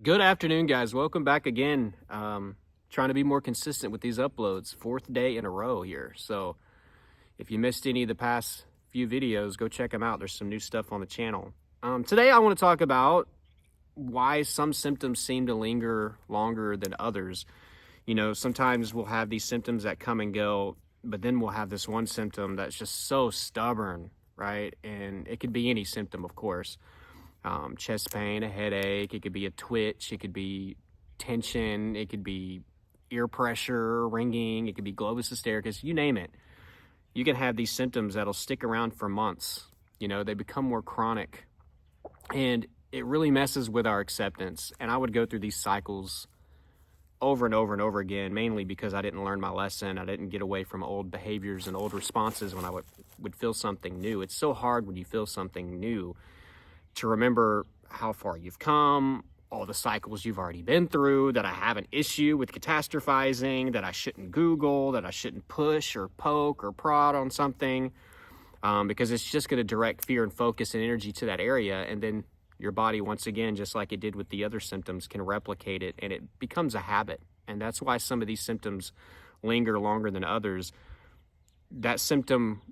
Good afternoon, guys. Welcome back again. Trying to be more consistent with these uploads. Fourth day in a row here. So if you missed any of the past few videos, go check them out. There's some new stuff on the channel. Today I want to talk about why some symptoms seem to linger longer than others. You know, sometimes we'll have these symptoms that come and go, but then we'll have this one symptom that's just so stubborn, right? And it could be any symptom, of course. Chest pain, a headache, it could be a twitch, it could be tension, it could be ear pressure, ringing, it could be globus hystericus, you name it. You can have these symptoms that'll stick around for months. You know, they become more chronic and it really messes with our acceptance. And I would go through these cycles over and over and over again, mainly because I didn't learn my lesson. I didn't get away from old behaviors and old responses when I would feel something new. It's so hard when you feel something new to remember how far you've come, all the cycles you've already been through, that I have an issue with catastrophizing, that I shouldn't Google, that I shouldn't push or poke or prod on something, because it's just going to direct fear and focus and energy to that area. And then your body, once again, just like it did with the other symptoms, can replicate it and it becomes a habit. And that's why some of these symptoms linger longer than others. That symptom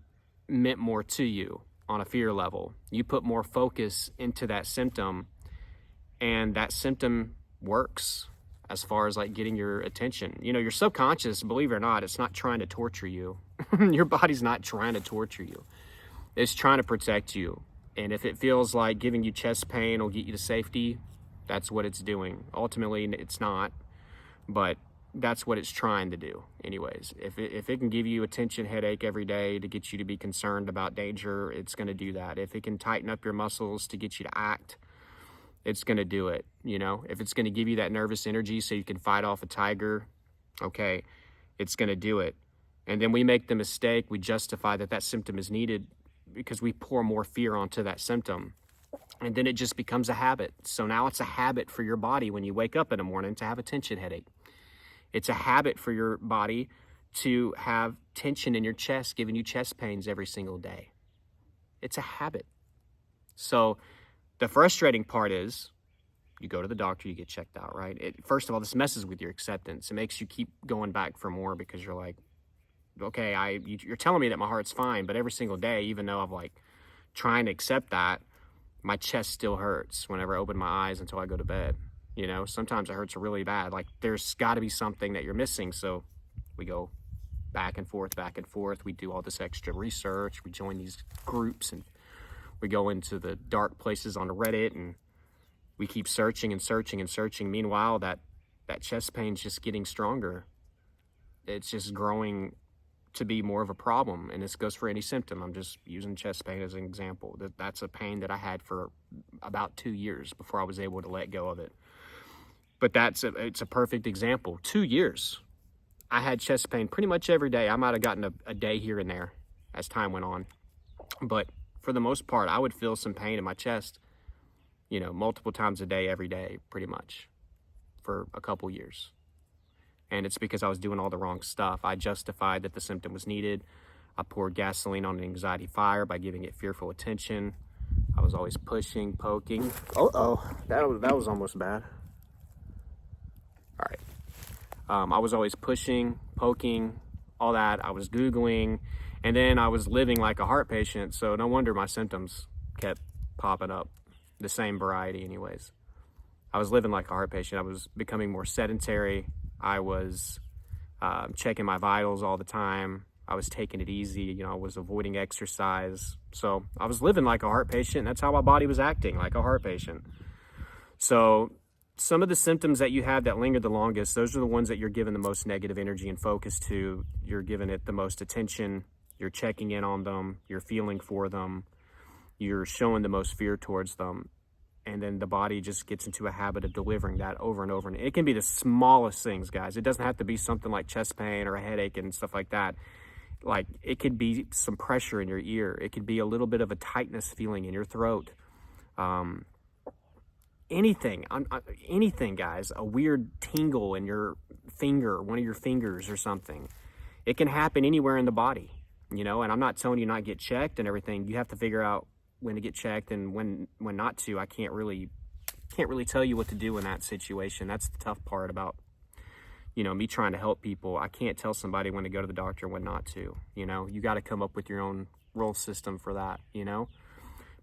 meant more to you on a fear level. You put more focus into that symptom and that symptom works as far as like getting your attention. You know, your subconscious, believe it or not, it's not trying to torture you. Your body's not trying to torture you. It's trying to protect you. And if it feels like giving you chest pain will get you to safety, that's what it's doing. Ultimately, it's not, but that's what it's trying to do anyways. If it can give you a tension headache every day to get you to be concerned about danger, it's going to do that. If it can tighten up your muscles to get you to act, it's going to do it. You know, if it's going to give you that nervous energy so you can fight off a tiger, okay, it's going to do it. And then we make the mistake, we justify that symptom is needed because we pour more fear onto that symptom. And then it just becomes a habit. So now it's a habit for your body when you wake up in the morning to have a tension headache. It's a habit for your body to have tension in your chest, giving you chest pains every single day. It's a habit. So the frustrating part is you go to the doctor, you get checked out, right? First of all, this messes with your acceptance. It makes you keep going back for more because you're like, okay, you're telling me that my heart's fine, but every single day, even though I'm like trying to accept that, my chest still hurts whenever I open my eyes until I go to bed. You know, sometimes it hurts really bad. Like there's got to be something that you're missing. So we go back and forth. We do all this extra research. We join these groups and we go into the dark places on the Reddit and we keep searching and searching and searching. Meanwhile, that chest pain's just getting stronger. It's just growing to be more of a problem. And this goes for any symptom. I'm just using chest pain as an example. That's a pain that I had for about 2 years before I was able to let go of it. But it's a perfect example. 2 years. I had chest pain pretty much every day. I might have gotten a day here and there as time went on. But for the most part, I would feel some pain in my chest, you know, multiple times a day, every day, pretty much for a couple years. And it's because I was doing all the wrong stuff. I justified that the symptom was needed. I poured gasoline on an anxiety fire by giving it fearful attention. I was always pushing, poking. That was almost bad. All right. I was always pushing, poking, all that. I was Googling, and then I was living like a heart patient. So no wonder my symptoms kept popping up, the same variety anyways. I was living like a heart patient. I was becoming more sedentary. I was checking my vitals all the time. I was taking it easy. You know, I was avoiding exercise. So I was living like a heart patient. That's how my body was acting, like a heart patient. So some of the symptoms that you have that linger the longest, those are the ones that you're giving the most negative energy and focus to. You're giving it the most attention. You're checking in on them. You're feeling for them. You're showing the most fear towards them. And then the body just gets into a habit of delivering that over and over. And it can be the smallest things, guys. It doesn't have to be something like chest pain or a headache and stuff like that. Like it could be some pressure in your ear. It could be a little bit of a tightness feeling in your throat. Anything, guys, a weird tingle in your finger, one of your fingers or something. It can happen anywhere in the body, you know, and I'm not telling you not get checked and everything. You have to figure out when to get checked and when not to. I can't can't really tell you what to do in that situation. That's the tough part about, me trying to help people. I can't tell somebody when to go to the doctor and when not to. You got to come up with your own rule system for that,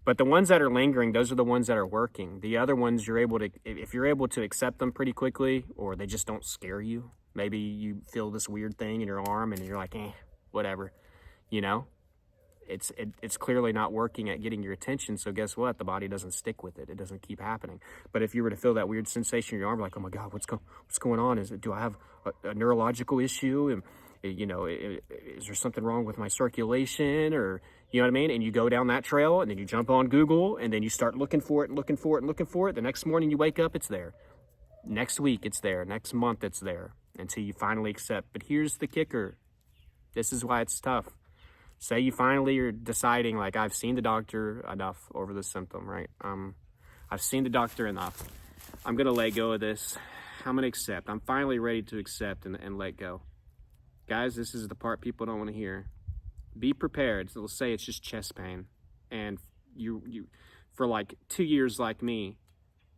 But the ones that are lingering, those are the ones that are working. The other ones, if you're able to accept them pretty quickly, or they just don't scare you. Maybe you feel this weird thing in your arm and you're like, whatever, It's clearly not working at getting your attention. So guess what? The body doesn't stick with it. It doesn't keep happening. But if you were to feel that weird sensation in your arm, like, oh my God, what's going on? Do I have a neurological issue? And is there something wrong with my circulation? Or, you know what I mean? And you go down that trail, and then you jump on Google, and then you start looking for it and looking for it and looking for it. The next morning you wake up, it's there. Next week it's there. Next month it's there, until you finally accept. But here's the kicker. This is why it's tough. Say you finally are deciding, like, I've seen the doctor enough over the symptom, right? I've seen the doctor enough. I'm going to let go of this. I'm going to accept. I'm finally ready to accept and let go. Guys, this is the part people don't want to hear. Be prepared. So they'll say it's just chest pain. And you for like 2 years like me,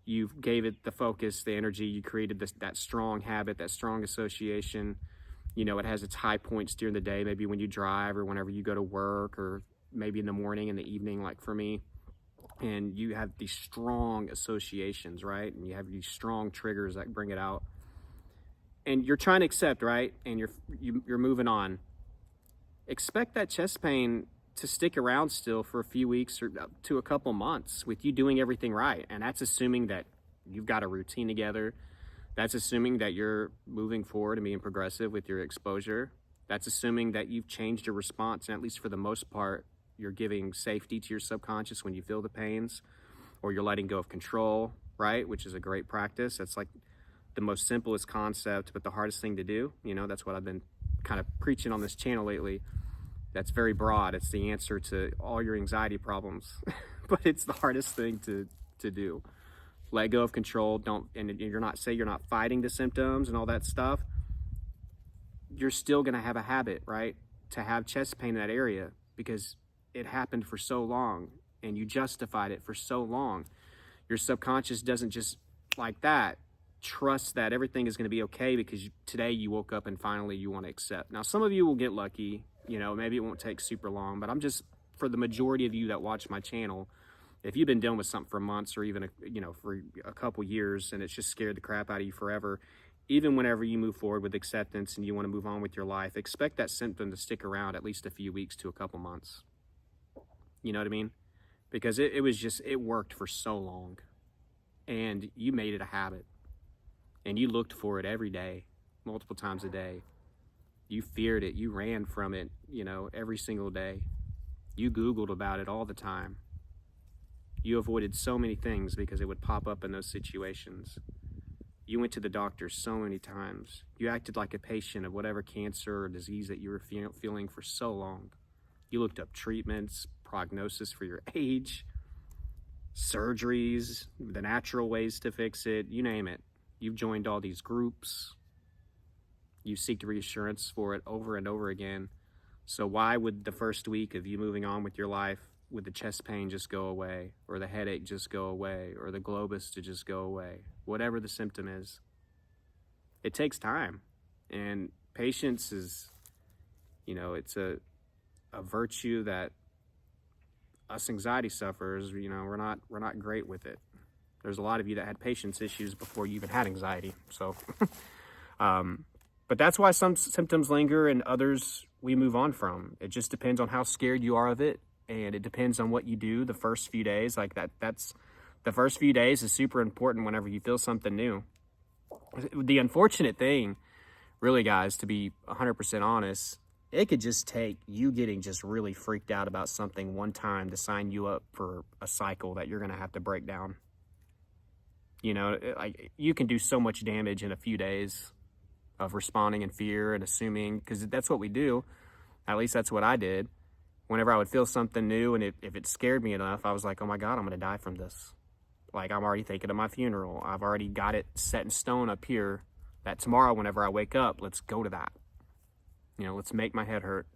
you gave it the focus, the energy. You created that strong habit, that strong association. It has its high points during the day, maybe when you drive or whenever you go to work, or maybe in the morning and the evening, like for me. And you have these strong associations, right? And you have these strong triggers that bring it out. And you're trying to accept, right? And you're moving on. Expect that chest pain to stick around still for a few weeks or up to a couple months with you doing everything right. And that's assuming that you've got a routine together. That's assuming that you're moving forward and being progressive with your exposure. That's assuming that you've changed your response, and at least for the most part, you're giving safety to your subconscious when you feel the pains, or you're letting go of control, right? Which is a great practice. That's like the most simplest concept, but the hardest thing to do. That's what I've been kind of preaching on this channel lately. That's very broad. It's the answer to all your anxiety problems, but it's the hardest thing to do. Let go of control. You're not fighting the symptoms and all that stuff. You're still going to have a habit, right? To have chest pain in that area because it happened for so long and you justified it for so long. Your subconscious doesn't just like that trust that everything is going to be okay because today you woke up and finally you want to accept. Now, some of you will get lucky, maybe it won't take super long, but for the majority of you that watch my channel, if you've been dealing with something for months or even, for a couple years and it's just scared the crap out of you forever, even whenever you move forward with acceptance and you want to move on with your life, expect that symptom to stick around at least a few weeks to a couple months. You know what I mean? Because it worked for so long and you made it a habit and you looked for it every day, multiple times a day. You feared it. You ran from it, every single day. You Googled about it all the time. You avoided so many things because it would pop up in those situations. You went to the doctor so many times. You acted like a patient of whatever cancer or disease that you were feeling for so long. You looked up treatments, prognosis for your age, surgeries, the natural ways to fix it, you name it. You've joined all these groups. You seek reassurance for it over and over again. So why would the first week of you moving on with your life, would the chest pain just go away, or the headache just go away, or the globus to just go away, whatever the symptom is? It takes time, and patience is, it's a virtue that us anxiety sufferers, we're not great with it. There's a lot of you that had patience issues before you even had anxiety. So, but that's why some symptoms linger and others we move on from. It just depends on how scared you are of it. And it depends on what you do the first few days. That's the first few days is super important whenever you feel something new. The unfortunate thing, really, guys, to be 100% honest, it could just take you getting just really freaked out about something one time to sign you up for a cycle that you're going to have to break down. You can do so much damage in a few days of responding in fear and assuming, because that's what we do. At least that's what I did. Whenever I would feel something new and if it scared me enough, I was like, oh my God, I'm going to die from this. Like, I'm already thinking of my funeral. I've already got it set in stone up here that tomorrow, whenever I wake up, let's go to that. Let's make my head hurt.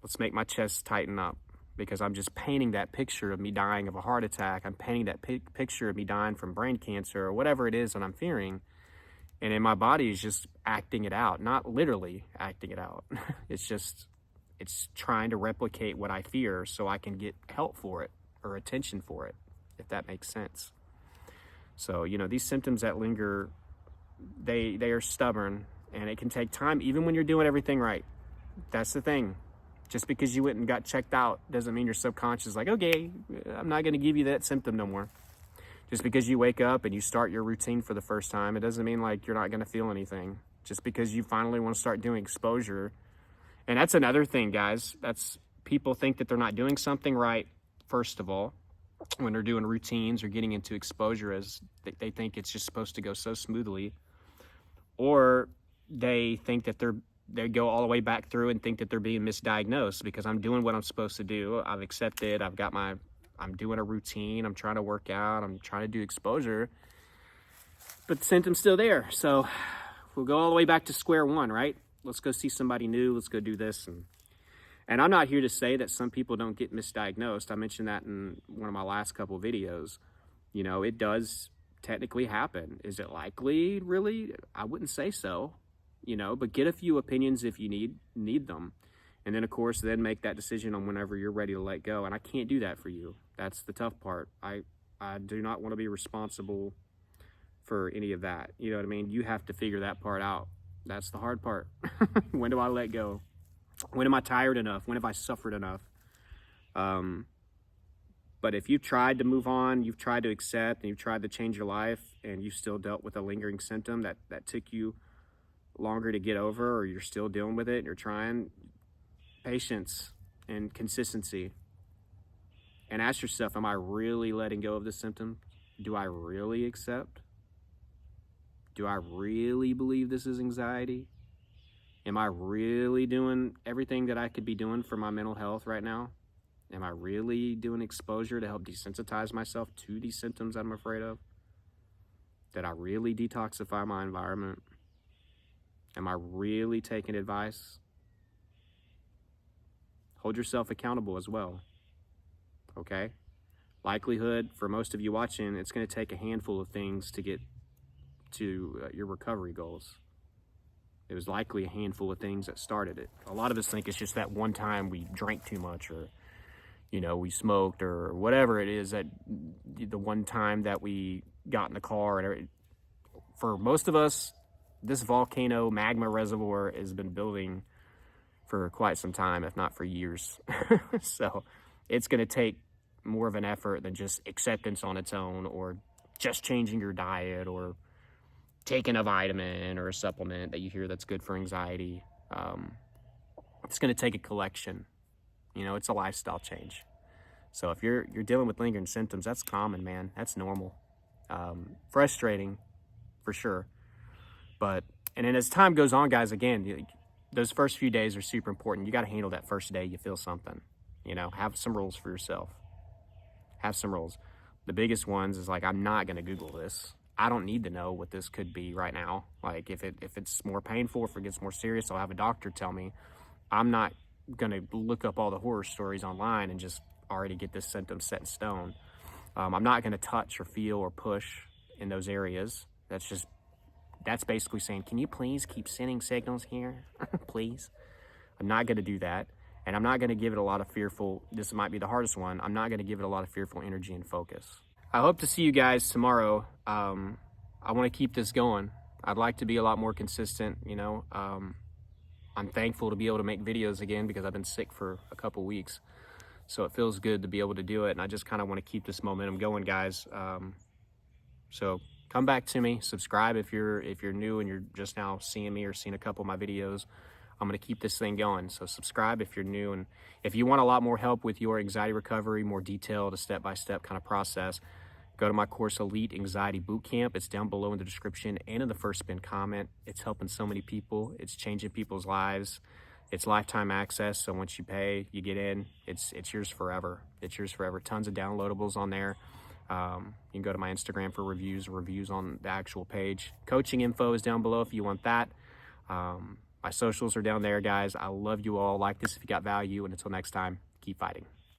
Let's make my chest tighten up because I'm just painting that picture of me dying of a heart attack. I'm painting that picture of me dying from brain cancer or whatever it is that I'm fearing. And then my body is just acting it out, not literally acting it out. It's trying to replicate what I fear so I can get help for it or attention for it, if that makes sense. So, you know, these symptoms that linger, they are stubborn, and it can take time, even when you're doing everything right. That's the thing. Just because you went and got checked out doesn't mean your subconscious is like, okay, I'm not going to give you that symptom no more. Just because you wake up and you start your routine for the first time, it doesn't mean like you're not going to feel anything. Just because you finally want to start doing exposure. And that's another thing, guys. That's people think that they're not doing something right, first of all, when they're doing routines or getting into exposure, as they think it's just supposed to go so smoothly. Or they think that they go all the way back through and think that they're being misdiagnosed because I'm doing what I'm supposed to do. I've accepted, I'm doing a routine, I'm trying to work out, I'm trying to do exposure, but the symptom's still there. So we'll go all the way back to square one, right? Let's go see somebody new, let's go do this. And I'm not here to say that some people don't get misdiagnosed. I mentioned that in one of my last couple of videos. You know, it does technically happen. Is it likely? Really? I wouldn't say so, you know, but get a few opinions if you need them. And then, of course, then make that decision on whenever you're ready to let go. And I can't do that for you. That's the tough part. I do not want to be responsible for any of that. You know what I mean? You have to figure that part out. That's the hard part. When do I let go? When am I tired enough? When have I suffered enough? But if you've tried to move on, you've tried to accept, and you've tried to change your life, and you still dealt with a lingering symptom that took you longer to get over, or you're still dealing with it, and you're trying, patience and consistency. And ask yourself, am I really letting go of this symptom? Do I really accept? Do I really believe this is anxiety? Am I really doing everything that I could be doing for my mental health right now? Am I really doing exposure to help desensitize myself to these symptoms I'm afraid of? Did I really detoxify my environment? Am I really taking advice? Hold yourself accountable as well, okay? Likelihood for most of you watching, it's going to take a handful of things to get to your recovery goals. It was likely a handful of things that started it. A lot of us think it's just that one time we drank too much, or, you know, we smoked, or whatever it is, that the one time that we got in the car. And for most of us, this volcano magma reservoir has been building for quite some time, if not for years. So it's going to take more of an effort than just acceptance on its own, or just changing your diet, or taking a vitamin or a supplement that you hear that's good for anxiety. It's going to take a collection. You know, it's a lifestyle change. So if you're dealing with lingering symptoms, that's common, man. That's normal. Frustrating, for sure. And then as time goes on, guys, again, those first few days are super important. You got to handle that first day you feel something. You know, have some rules for yourself. Have some rules. The biggest ones is like, I'm not going to Google this. I don't need to know what this could be right now. Like if it's more painful, if it gets more serious, I'll have a doctor tell me. I'm not going to look up all the horror stories online and just already get this symptom set in stone. I'm not going to touch or feel or push in those areas. That's basically saying, can you please keep sending signals here? Please. I'm not going to do that. And I'm not going to give it a lot of fearful, this might be the hardest one, I'm not going to give it a lot of fearful energy and focus. I hope to see you guys tomorrow. I want to keep this going. I'd like to be a lot more consistent, you know. I'm thankful to be able to make videos again because I've been sick for a couple weeks. So it feels good to be able to do it. And I just kind of want to keep this momentum going, guys. So come back to me, subscribe if you're new and you're just now seeing me or seeing a couple of my videos. I'm going to keep this thing going. So subscribe if you're new. And if you want a lot more help with your anxiety recovery, more detailed, a step-by-step kind of process, go to my course, ELITE ANXIETY BOOTCAMP. It's down below in the description and in the first pinned comment. It's helping so many people. It's changing people's lives. It's lifetime access. So once you pay, you get in. It's yours forever. It's yours forever. Tons of downloadables on there. You can go to my Instagram for reviews on the actual page. Coaching info is down below if you want that. My socials are down there, guys. I love you all. Like this if you got value. And until next time, keep fighting.